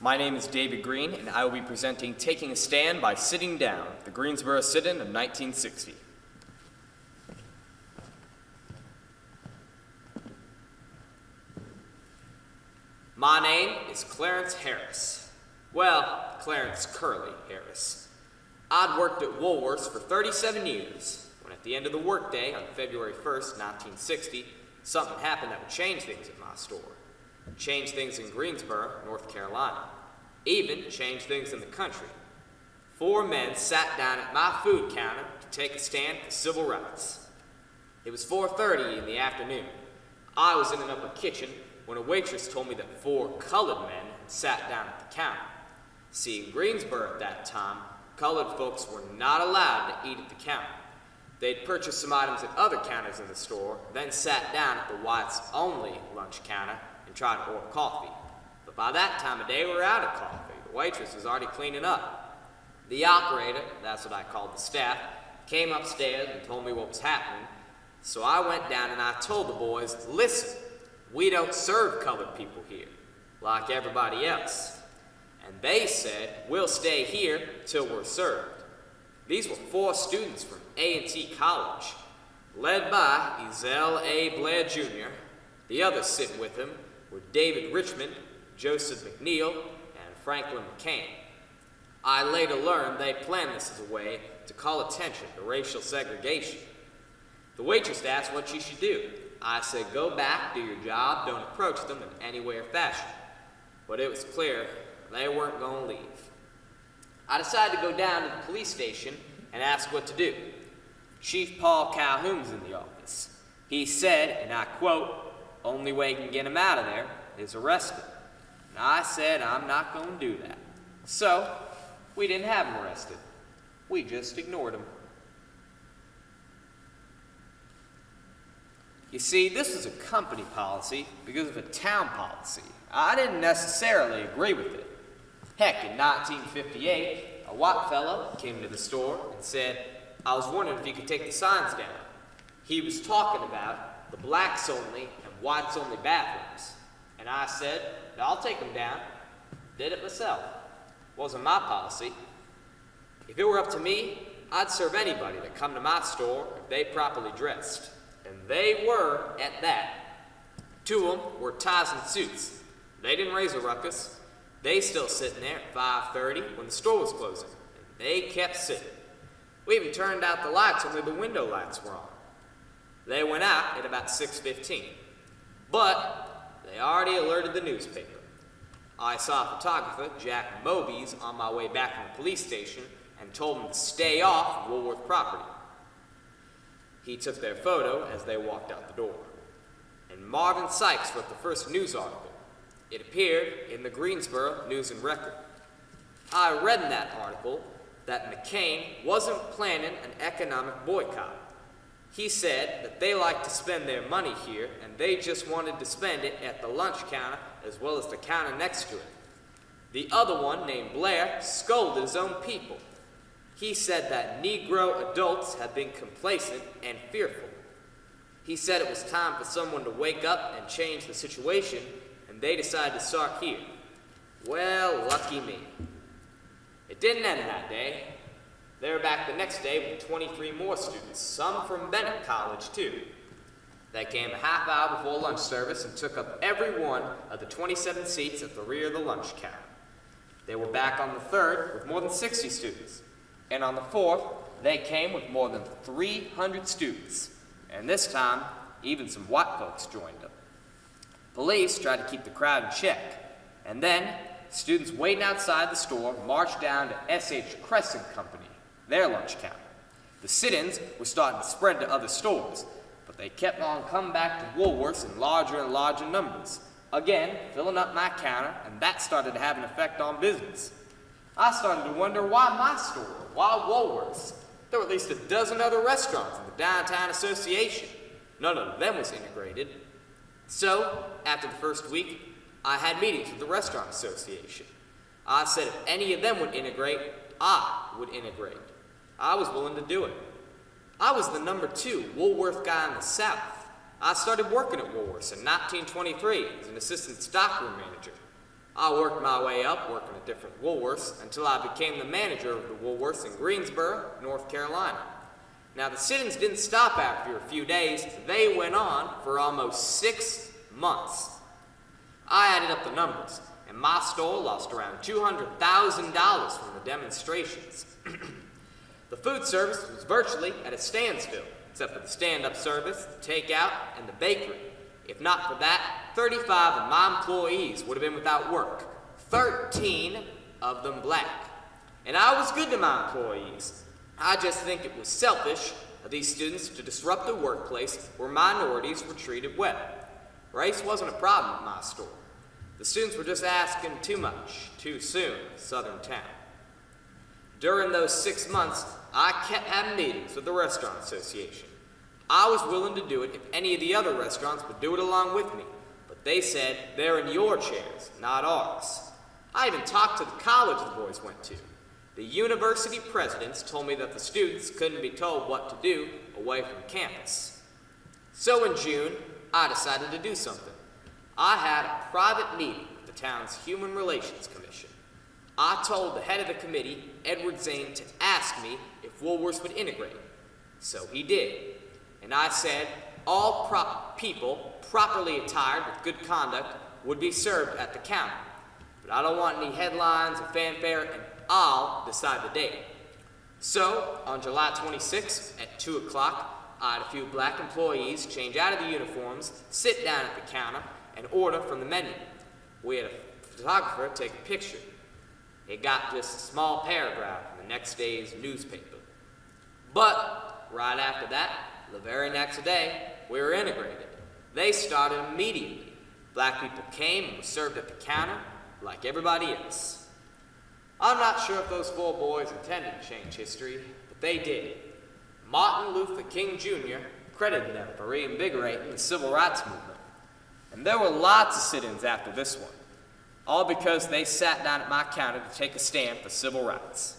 My name is David Green, and I will be presenting Taking a Stand by Sitting Down, the Greensboro Sit-In of 1960. My name is Clarence Harris. Well, Clarence Curly Harris. I'd worked at Woolworth's for 37 years, when at the end of the workday on February 1st, 1960, something happened that would change things at my store. Change things in Greensboro, North Carolina. Even change things in the country. 4 men sat down at my food counter to take a stand for civil rights. It was 4:30 in the afternoon. I was in an upper kitchen when a waitress told me that 4 colored men had sat down at the counter. See, in Greensboro at that time, colored folks were not allowed to eat at the counter. They'd purchased some items at other counters in the store, then sat down at the whites-only lunch counter and tried to order coffee. But by that time of day, we were out of coffee. The waitress was already cleaning up. The operator, that's what I called the staff, came upstairs and told me what was happening. So I went down and I told the boys, listen, we don't serve colored people here, like everybody else. And they said, we'll stay here till we're served. These were 4 students from A&T College, led by Ezell A. Blair Jr. The others sitting with him were David Richmond, Joseph McNeil, and Franklin McCain. I later learned they planned this as a way to call attention to racial segregation. The waitress asked what she should do. I said, go back, do your job, don't approach them in any way or fashion. But it was clear they weren't going to leave. I decided to go down to the police station and ask what to do. Chief Paul Calhoun's in the office. He said, and I quote, only way you can get him out of there is arrested. And I said, I'm not going to do that. So, we didn't have him arrested. We just ignored him. You see, this was a company policy because of a town policy. I didn't necessarily agree with it. Heck, in 1958, a white fella came to the store and said, I was wondering if you could take the signs down. He was talking about the blacks only and whites only bathrooms. And I said, I'll take them down. Did it myself. Wasn't my policy. If it were up to me, I'd serve anybody that come to my store if they properly dressed. And they were at that. 2 of them wore ties and suits. They didn't raise a ruckus. They still sitting there at 5:30 when the store was closing. And they kept sitting. We even turned out the lights, only the window lights were on. They went out at about 6:15. But they already alerted the newspaper. I saw photographer Jack Mobies on my way back from the police station and told him to stay off Woolworth property. He took their photo as they walked out the door. And Marvin Sykes wrote the first news article. It appeared in the Greensboro News and Record. I read in that article that McCain wasn't planning an economic boycott. He said that they like to spend their money here and they just wanted to spend it at the lunch counter as well as the counter next to it. The other one, named Blair, scolded his own people. He said that Negro adults had been complacent and fearful. He said it was time for someone to wake up and change the situation, and they decided to start here. Well, lucky me. It didn't end that day. They were back the next day with 23 more students, some from Bennett College too. They came a half hour before lunch service and took up every one of the 27 seats at the rear of the lunch counter. They were back on the 3rd with more than 60 students. And on the 4th, they came with more than 300 students. And this time, even some white folks joined them. Police tried to keep the crowd in check. And then, students waiting outside the store marched down to S.H. Crescent Company, their lunch counter. The sit-ins were starting to spread to other stores, but they kept on coming back to Woolworth's in larger and larger numbers. Again, filling up my counter, and that started to have an effect on business. I started to wonder why my store, why Woolworth's? There were at least a dozen other restaurants in the Downtown Association. None of them was integrated. So, after the first week, I had meetings with the Restaurant Association. I said if any of them would integrate, I would integrate. I was willing to do it. I was the number 2 Woolworth guy in the South. I started working at Woolworth's in 1923 as an assistant stockroom manager. I worked my way up, working at different Woolworths, until I became the manager of the Woolworths in Greensboro, North Carolina. Now, the sit-ins didn't stop after a few days. They went on for almost 6 months. I added up the numbers, and my store lost around $200,000 from the demonstrations. The food service was virtually at a standstill, except for the stand-up service, the takeout, and the bakery. If not for that, 35 of my employees would have been without work, 13 of them black. And I was good to my employees. I just think it was selfish of these students to disrupt a workplace where minorities were treated well. Race wasn't a problem at my store. The students were just asking too much, too soon, in a southern town. During those 6 months, I kept having meetings with the Restaurant Association. I was willing to do it if any of the other restaurants would do it along with me, but they said they're in your chairs, not ours. I even talked to the college the boys went to. The university presidents told me that the students couldn't be told what to do away from campus. So in June, I decided to do something. I had a private meeting with the town's Human Relations Commission. I told the head of the committee, Edward Zane, to ask me if Woolworths would integrate. So he did. And I said all people properly attired with good conduct would be served at the counter. But I don't want any headlines or fanfare, and I'll decide the date. So, on July 26th at 2 o'clock, I had a few black employees change out of the uniforms, sit down at the counter, and order from the menu. We had a photographer take a picture. It got just a small paragraph in the next day's newspaper. But, right after that, the very next day, we were integrated. They started immediately. Black people came and were served at the counter like everybody else. I'm not sure if those 4 boys intended to change history, but they did. Martin Luther King Jr. credited them for reinvigorating the civil rights movement. And there were lots of sit-ins after this one, all because they sat down at my counter to take a stand for civil rights.